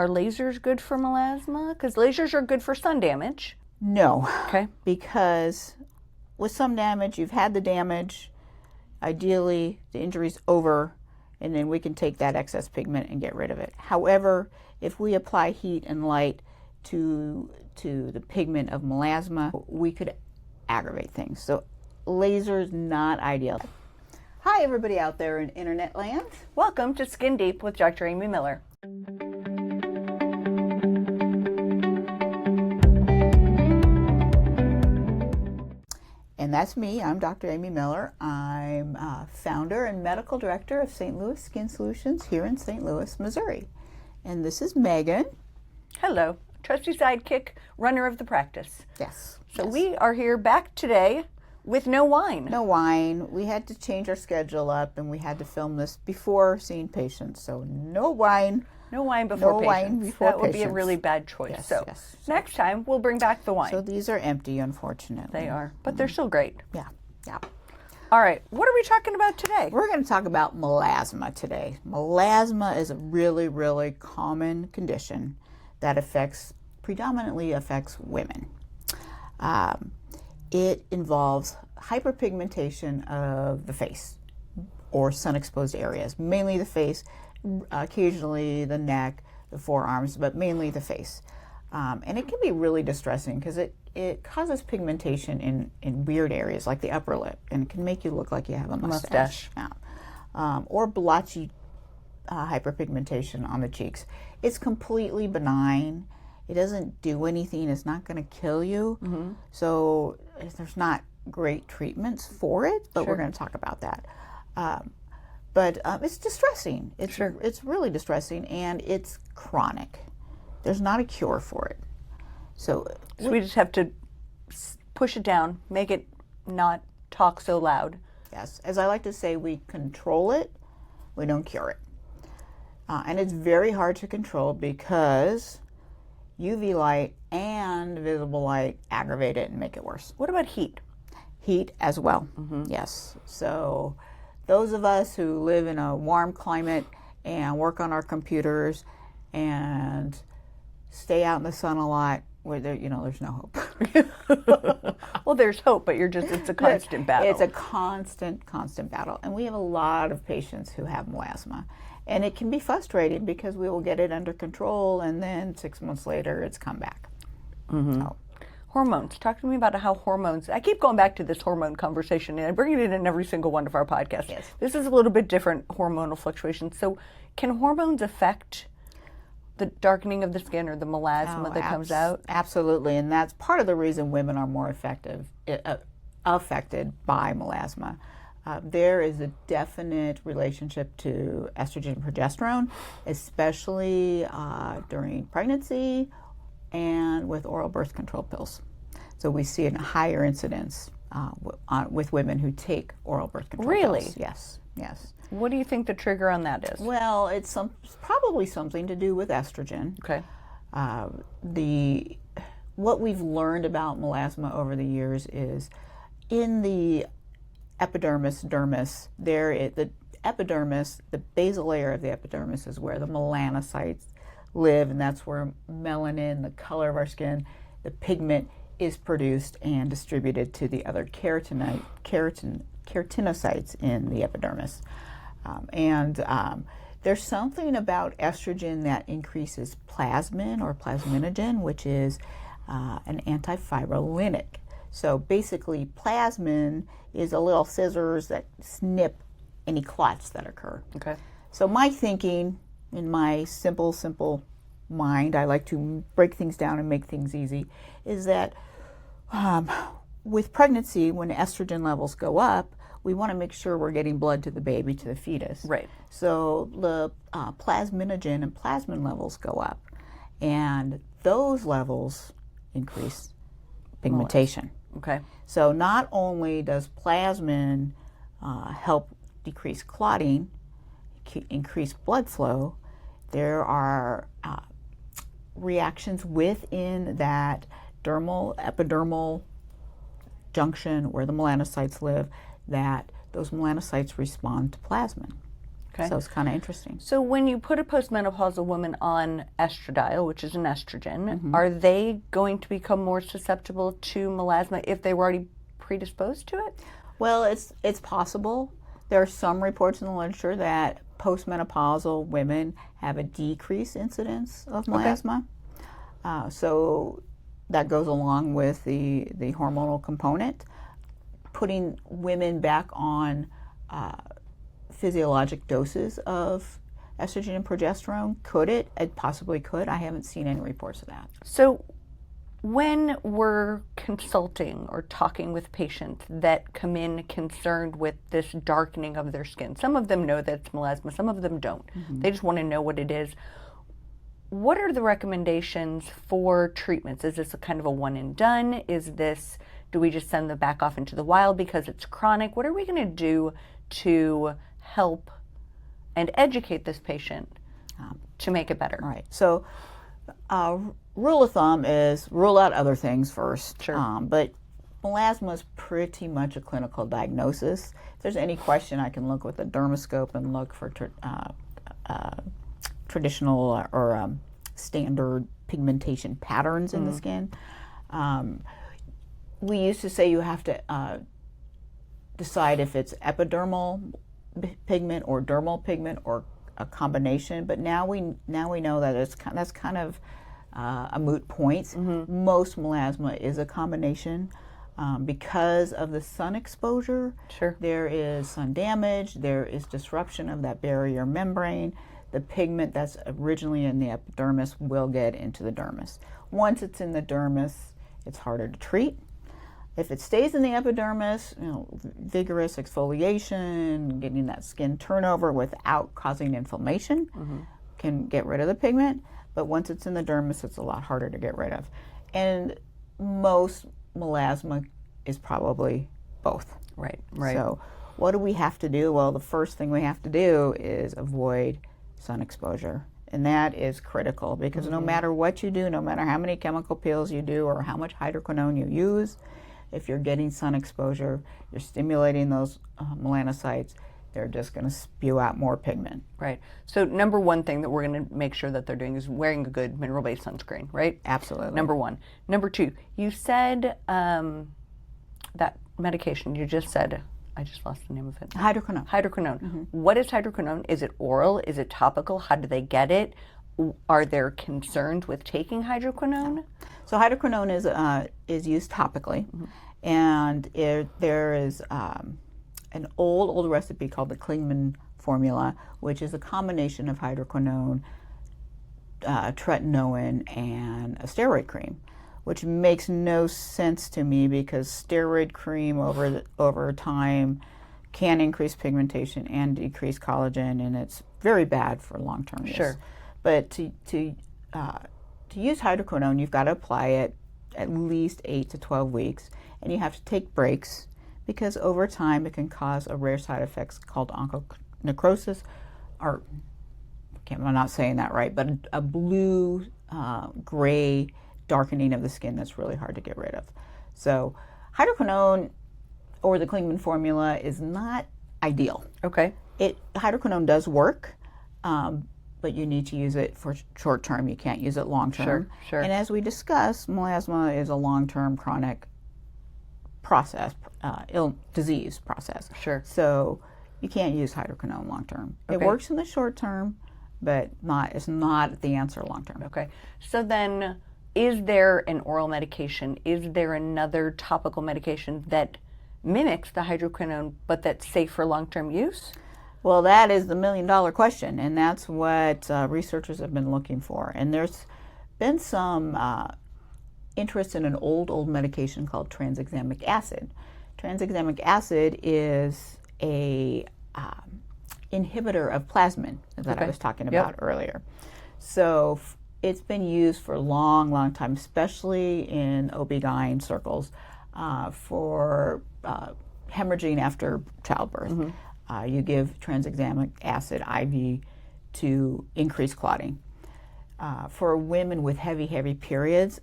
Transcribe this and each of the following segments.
Are lasers good for melasma? Because lasers are good for sun damage. No. Okay. Because with sun damage, you've had the damage. Ideally, the injury's over, and then we can take that excess pigment and get rid of it. However, if we apply heat and light to the pigment of melasma, we could aggravate things. So laser is not ideal. Hi, everybody out there in internet land. Welcome to Skin Deep with Dr. Amy Miller. And that's me. I'm Dr. Amy Miller. I'm founder and medical director of St. Louis Skin Solutions here in St. Louis, Missouri. And this is Megan. Hello, trusty sidekick, runner of the practice. Yes. So we are here back today with no wine. No wine. We had to change our schedule up, and we had to film this before seeing patients. So no wine. No wine before patients. Wine before that would be a really bad choice. Yes, so yes. Next time we'll bring back the wine. So these are empty, unfortunately. They are, but they're still great. Yeah. All right, what are we talking about today? We're going to talk about melasma today. Melasma is a really, really common condition that predominantly affects women. It involves hyperpigmentation of the face or sun-exposed areas, mainly the face, occasionally the neck, the forearms, but mainly the face. And it can be really distressing because it causes pigmentation in weird areas like the upper lip, and it can make you look like you have a mustache. Yeah. Or blotchy hyperpigmentation on the cheeks. It's completely benign. It doesn't do anything. It's not going to kill you. Mm-hmm. So there's not great treatments for it, but we're going to talk about that. But it's distressing. It's really distressing, and it's chronic. There's not a cure for it. So we just have to push it down, make it not talk so loud. Yes. As I like to say, we control it, we don't cure it. And it's very hard to control because UV light and visible light aggravate it and make it worse. What about heat? Heat as well. Mm-hmm. Yes. So those of us who live in a warm climate and work on our computers and stay out in the sun a lot, where there's no hope. Well, there's hope, but it's a constant battle. It's a constant battle. And we have a lot of patients who have melasma. And it can be frustrating because we will get it under control, and then 6 months later, it's come back. Mm-hmm. So. Hormones. Talk to me about how hormones, I keep going back to this hormone conversation, and I bring it in every single one of our podcasts. Yes. This is a little bit different hormonal fluctuations. So can hormones affect the darkening of the skin or the melasma that comes out? Absolutely, and that's part of the reason women are more affected by melasma. There is a definite relationship to estrogen and progesterone, especially during pregnancy and with oral birth control pills. So we see a higher incidence with women who take oral birth control pills. Yes. What do you think the trigger on that is? Well, it's probably something to do with estrogen. Okay. What we've learned about melasma over the years is in the epidermis, dermis, the epidermis, the basal layer of the epidermis is where the melanocytes live, and that's where melanin, the color of our skin, the pigment is produced and distributed to the other keratinocytes in the epidermis. There's something about estrogen that increases plasmin or plasminogen, which is an antifibrillinic. So basically, plasmin is a little scissors that snip any clots that occur. Okay. So my thinking, in my simple mind, I like to break things down and make things easy, is that with pregnancy, when estrogen levels go up, we want to make sure we're getting blood to the baby, to the fetus. Right. So the plasminogen and plasmin levels go up, and those levels increase pigmentation. Okay. So not only does plasmin help decrease clotting, increase blood flow, there are reactions within that epidermal junction where the melanocytes live, that those melanocytes respond to plasmin. Okay. So it's kind of interesting. So when you put a postmenopausal woman on estradiol, which is an estrogen, are they going to become more susceptible to melasma if they were already predisposed to it? Well, it's possible. There are some reports in the literature that postmenopausal women have a decreased incidence of melasma. So that goes along with the hormonal component. Putting women back on physiologic doses of estrogen and progesterone, could it? It possibly could. I haven't seen any reports of that. So when we're consulting or talking with patients that come in concerned with this darkening of their skin, some of them know that it's melasma, some of them don't. They just want to know what it is. What are the recommendations for treatments? Is this a kind of a one and done? Do we just send them back off into the wild because it's chronic? What are we going to do to help and educate this patient to make it better? All right. So rule of thumb is rule out other things first. Sure. But melasma is pretty much a clinical diagnosis. If there's any question, I can look with a dermoscope and look for traditional or standard pigmentation patterns in the skin. We used to say you have to decide if it's epidermal pigment or dermal pigment or a combination. But now we know that that's kind of a moot point. Most melasma is a combination because of the sun exposure. Sure. There is sun damage. There is disruption of that barrier membrane. The pigment that's originally in the epidermis will get into the dermis. Once it's in the dermis, it's harder to treat. If it stays in the epidermis, vigorous exfoliation, getting that skin turnover without causing inflammation can get rid of the pigment. But once it's in the dermis, it's a lot harder to get rid of. And most melasma is probably both. Right. So what do we have to do? Well, the first thing we have to do is avoid sun exposure. And that is critical because no matter what you do, no matter how many chemical peels you do or how much hydroquinone you use, if you're getting sun exposure, you're stimulating those melanocytes, they're just going to spew out more pigment. Right. So number one thing that we're going to make sure that they're doing is wearing a good mineral-based sunscreen, right? Absolutely. Number one. Number two, you said that medication you just said, I just lost the name of it. Hydroquinone. Hydroquinone. What is hydroquinone? Is it oral? Is it topical? How do they get it? Are there concerns with taking hydroquinone? So hydroquinone is used topically, and there is an old recipe called the Klingman formula, which is a combination of hydroquinone, tretinoin, and a steroid cream, which makes no sense to me because steroid cream over time can increase pigmentation and decrease collagen, and it's very bad for long-term use. Sure. But to use hydroquinone, you've got to apply it at least 8 to 12 weeks, and you have to take breaks because over time it can cause a rare side effect called onconecrosis, or I'm not saying that right, but a blue, gray darkening of the skin that's really hard to get rid of. So hydroquinone or the Klingman formula is not ideal. Okay. Hydroquinone does work, but you need to use it for short term. You can't use it long term. Sure. And as we discussed, melasma is a long-term chronic process, disease process. Sure. So you can't use hydroquinone long term. Okay. It works in the short term, but it's not the answer long term. Okay. So then, is there an oral medication? Is there another topical medication that mimics the hydroquinone but that's safe for long-term use? Well, that is the million-dollar question, and that's what researchers have been looking for. And there's been some interest in an old medication called tranexamic acid. Tranexamic acid is a inhibitor of plasmin that I was talking about earlier. So it's been used for a long time, especially in OB/GYN circles, for hemorrhaging after childbirth. You give tranexamic acid IV to increase clotting. For women with heavy periods,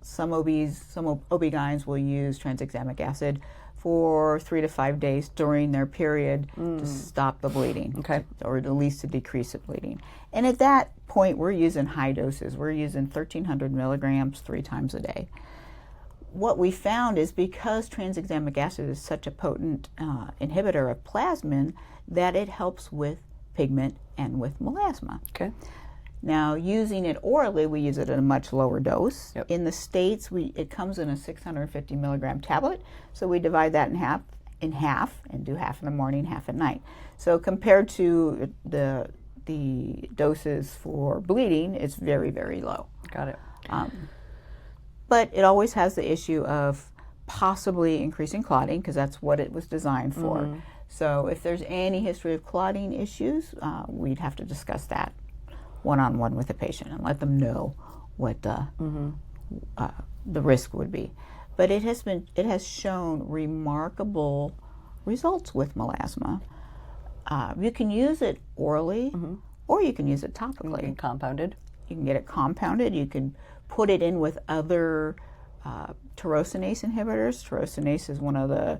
some OB/GYNs will use tranexamic acid for 3 to 5 days during their period to stop the bleeding, Okay. or at least to decrease the bleeding. And at that point, we're using high doses. We're using 1,300 milligrams 3 times a day. What we found is because tranexamic acid is such a potent inhibitor of plasmin, that it helps with pigment and with melasma. Okay. Now, using it orally, we use it at a much lower dose. Yep. In the States, it comes in a 650 milligram tablet, so we divide that in half, and do half in the morning, half at night. So compared to the doses for bleeding, it's very, very low. Got it. But it always has the issue of possibly increasing clotting, because that's what it was designed for. So if there's any history of clotting issues, we'd have to discuss that one-on-one with the patient and let them know what the risk would be. But it has shown remarkable results with melasma. You can use it orally, or you can use it topically. And compounded. You can get it compounded. You can put it in with other tyrosinase inhibitors. Tyrosinase is one of the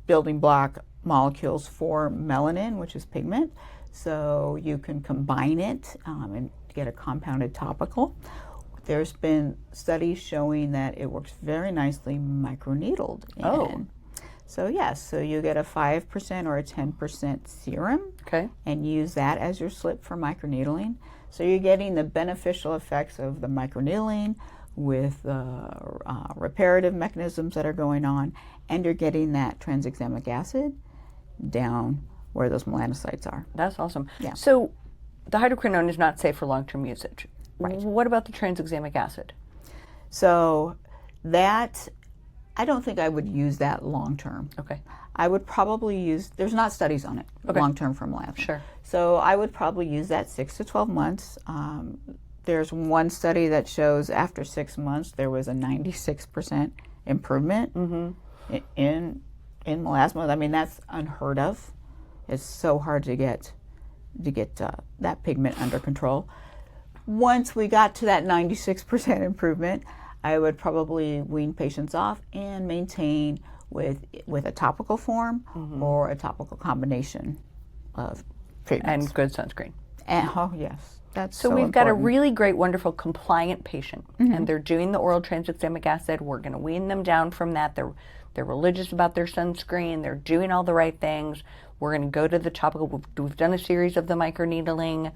building block molecules for melanin, which is pigment. So you can combine it and get a compounded topical. There's been studies showing that it works very nicely microneedled in. Oh. So yes, so you get a 5% or a 10% serum, Okay. and use that as your slip for microneedling. So you're getting the beneficial effects of the microneedling with the reparative mechanisms that are going on, and you're getting that tranexamic acid down where those melanocytes are. That's awesome. Yeah. So the hydroquinone is not safe for long-term usage. Right. What about the tranexamic acid? So that, I don't think I would use that long term. Okay. I would probably use, there's not studies on it long term for melasma. Sure. So I would probably use that 6 to 12 months. There's one study that shows after 6 months there was a 96% improvement in melasma. I mean, that's unheard of. It's so hard to get that pigment under control. Once we got to that 96% improvement, I would probably wean patients off and maintain with a topical form or a topical combination of treatments. And good sunscreen. And, oh yes, that's So so we've got a important. really great, wonderful, compliant patient, and they're doing the oral tranexamic acid. We're going to wean them down from that. They're religious about their sunscreen. They're doing all the right things. We're going to go to the topical. We've done a series of the microneedling.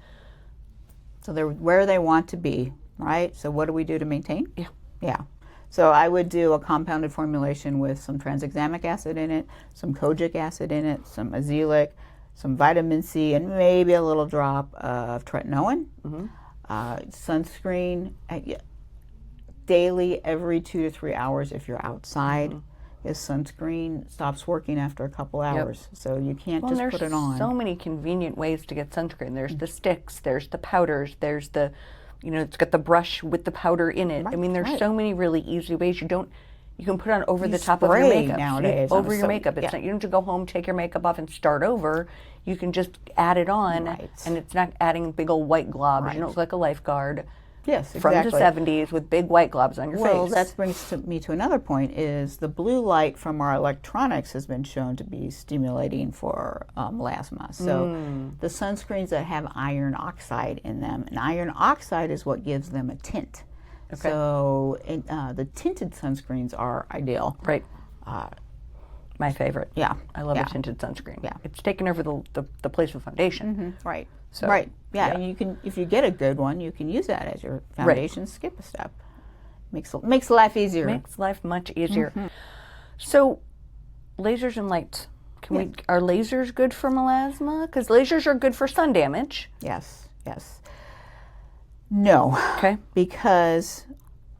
So they're where they want to be, right? So what do we do to maintain? Yeah. Yeah. So I would do a compounded formulation with some tranexamic acid in it, some kojic acid in it, some azelaic, some vitamin C, and maybe a little drop of tretinoin. Sunscreen daily, every 2 to 3 hours if you're outside. Is sunscreen stops working after a couple hours, so you can't just put it on. There's so many convenient ways to get sunscreen. There's the sticks, there's the powders, there's the, it's got the brush with the powder in it. I mean, there's so many really easy ways. You can put on over the top of your spray makeup. nowadays Over on your a makeup. It's not, you don't have to go home, take your makeup off, and start over. You can just add it on, and it's not adding big old white globs. You don't look like a lifeguard. Yes, From exactly. the 70s with big white globs on your Well, face. that brings me to another point, is the blue light from our electronics has been shown to be stimulating for melasma. So the sunscreens that have iron oxide in them, and iron oxide is what gives them a tint. Okay. So the tinted sunscreens are ideal. Right. My favorite. Yeah. I love Yeah. a tinted sunscreen. Yeah. It's taken over the place of foundation. Right. So, right. Yeah. yeah. And you can, if you get a good one, you can use that as your foundation. Skip a step. Makes life easier. Makes life much easier. So, lasers and lights. Are lasers good for melasma? Because lasers are good for sun damage. Yes. Yes. No. Okay. Because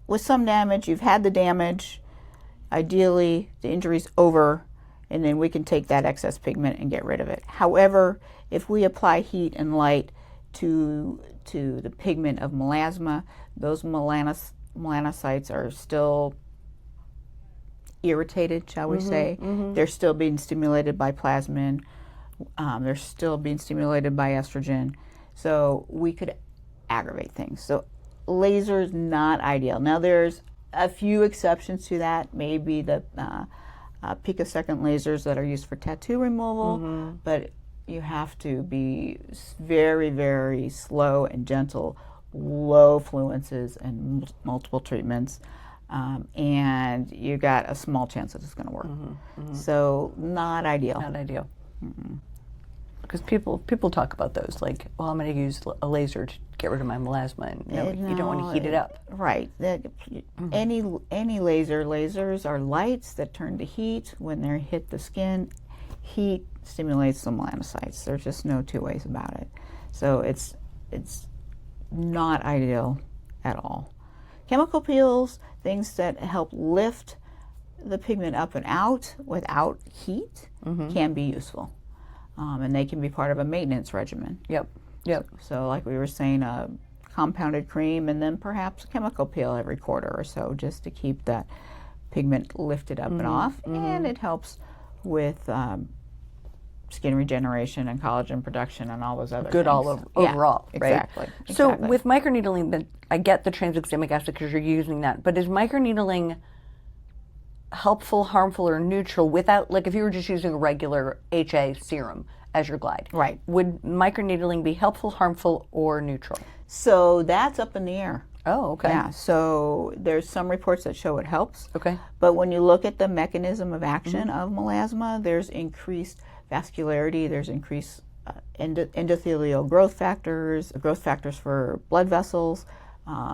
with some damage, you've had the damage. Ideally, the injury's over, and then we can take that excess pigment and get rid of it. However, if we apply heat and light to the pigment of melasma, those melanocytes are still irritated, shall we say. They're still being stimulated by plasmin. They're still being stimulated by estrogen. So we could aggravate things. So laser is not ideal. Now there's a few exceptions to that. Maybe the picosecond lasers that are used for tattoo removal, but you have to be very, very slow and gentle, low fluences and multiple treatments, and you got a small chance that it's going to work. So not ideal. Not ideal. Because people talk about those, like, well, I'm going to use a laser to get rid of my melasma, and you don't want to heat it up. Right. Any lasers are lights that turn to heat when they hit the skin. Heat stimulates the melanocytes. There's just no two ways about it. So it's not ideal at all. Chemical peels, things that help lift the pigment up and out without heat, can be useful. And they can be part of a maintenance regimen. Yep. So like we were saying, a compounded cream and then perhaps a chemical peel every quarter or so, just to keep that pigment lifted up and off. And it helps with skin regeneration and collagen production and all those other Good things. all over, overall, right? Exactly. So with microneedling, I get the tranexamic acid because you're using that, but is microneedling helpful, harmful, or neutral without, like if you were just using a regular HA serum as your glide? Right. Would microneedling be helpful, harmful, or neutral? So that's up in the air. Oh, okay. Yeah, so there's some reports that show it helps. Okay. But when you look at the mechanism of action of melasma, there's increased vascularity, there's increased endothelial growth factors for blood vessels,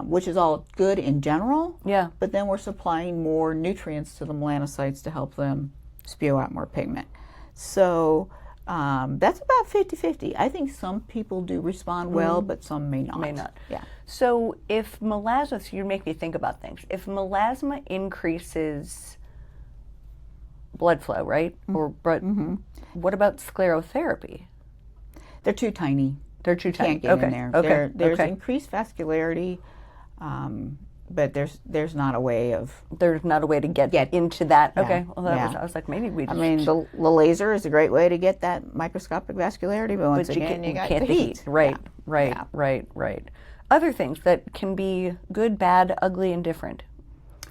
which is all good in general. Yeah. But then we're supplying more nutrients to the melanocytes to help them spew out more pigment. So that's about 50-50. I think some people do respond well, but some may not. May not. Yeah. So if melasma, so you make me think about things. If melasma increases blood flow, right? What about sclerotherapy? They're too tiny. They're too tiny. Can't get in there. Okay. There's increased vascularity, but there's not a way of. There's not a way to get into that. Okay. Well, I was like, maybe we just. I mean, the laser is a great way to get that microscopic vascularity, but once again, you got the heat. Right. Right. Other things that can be good, bad, ugly, and different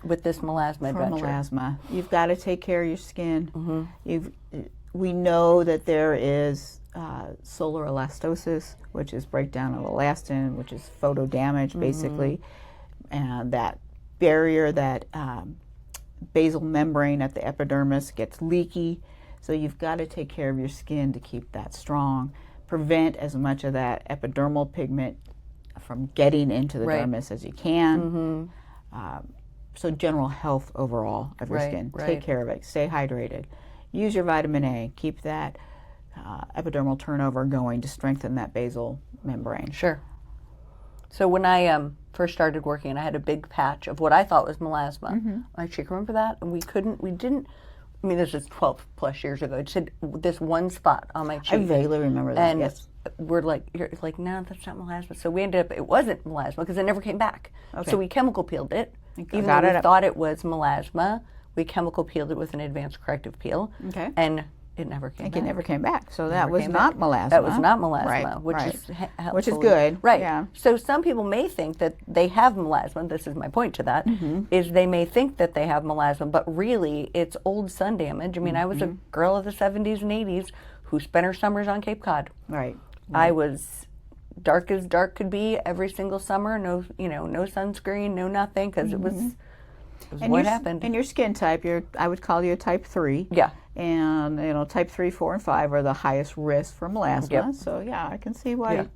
with this melasma adventure. For melasma, you've got to take care of your skin. We know that there is solar elastosis, which is breakdown of elastin, which is photo damage, basically, and that barrier, that basal membrane at the epidermis gets leaky. So you've got to take care of your skin to keep that strong, prevent as much of that epidermal pigment from getting into the dermis as you can. So general health overall of your skin. Take care of it. Stay hydrated. Use your vitamin A. Keep that epidermal turnover going to strengthen that basal membrane. Sure. So when I first started working, I had a big patch of what I thought was melasma. My cheek, remember that? And we didn't, I mean, this is 12 plus years ago. It said this one spot on my cheek. I vaguely remember that, and yes. You're like, no, that's not melasma. So we ended up, it wasn't melasma because it never came back. Okay. So we chemical peeled it. Even though we thought it was melasma, we chemical peeled it with an advanced corrective peel. Okay. And it never came back. It never came back. So that was not melasma. That was not melasma, which is good. Right. Yeah. So some people may think that they have melasma. This is my point to that, is they may think that they have melasma, but really it's old sun damage. I mean, I was a girl of the 70s and 80s who spent her summers on Cape Cod. Right. I was dark as dark could be every single summer. No, no sunscreen, no nothing, because it was what happened. And your skin type, I would call you a type 3. Yeah. And type 3, 4, and 5 are the highest risk for melasma. Yep. So yeah, I can see why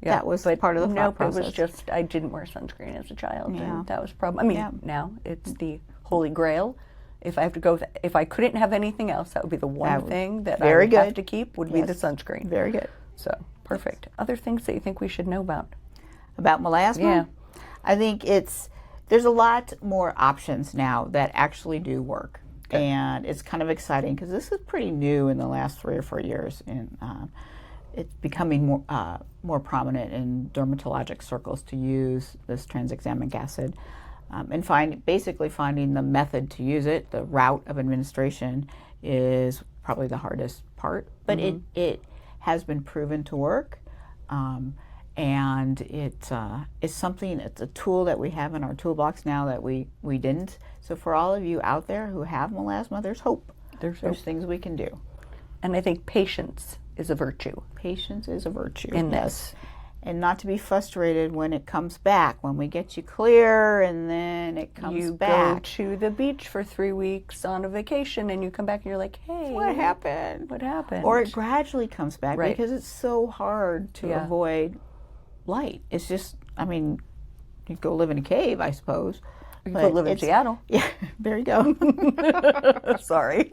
that was part of the thought process. It was just I didn't wear sunscreen as a child, and that was probably. I mean, now it's the holy grail. If I have to go, if I couldn't have anything else, that would be the one thing that I would have to keep would be the sunscreen. Very good. So perfect. Other things that you think we should know about? About melasma? Yeah. I think there's a lot more options now that actually do work. Okay. And it's kind of exciting because this is pretty new in the last 3 or 4 years, and it's becoming more prominent in dermatologic circles to use this tranexamic acid, and basically finding the method to use it. The route of administration is probably the hardest part, but it has been proven to work, and it's something. It's a tool that we have in our toolbox now that we didn't. So for all of you out there who have melasma, there's hope. There's things we can do. And I think patience is a virtue. Patience is a virtue in this. And not to be frustrated when it comes back, when we get you clear and then it comes back. You go to the beach for 3 weeks on a vacation and you come back and you're like, hey, what happened? What happened? Or it gradually comes back, right. because it's so hard to avoid light. It's just, I mean, you go live in a cave, I suppose. You could live in Seattle. Yeah, there you go. Sorry.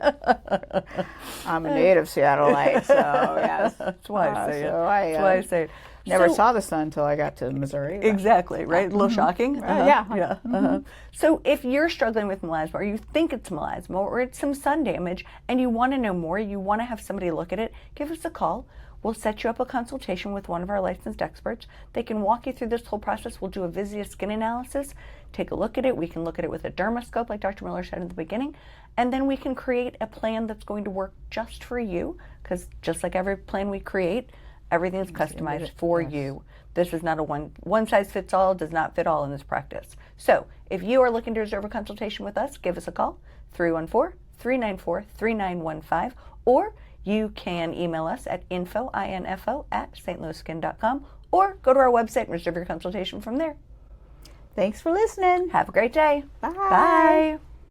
I'm a native Seattleite, so yes. That's why I say it. That's why I say it. Never saw the sun until I got to Missouri. Exactly, right? A little shocking. Yeah. So if you're struggling with melasma, or you think it's melasma, or it's some sun damage, and you want to know more, you want to have somebody look at it, give us a call. We'll set you up a consultation with one of our licensed experts. They can walk you through this whole process. We'll do a visual skin analysis, take a look at it. We can look at it with a dermoscope, like Dr. Miller said in the beginning, and then we can create a plan that's going to work just for you, because just like every plan we create, everything is customized for you. This is not a one size fits all, does not fit all in this practice. So if you are looking to reserve a consultation with us, give us a call, 314-394-3915, or you can email us at info@stlouisskin.com, or go to our website and reserve your consultation from there. Thanks for listening. Have a great day. Bye. Bye.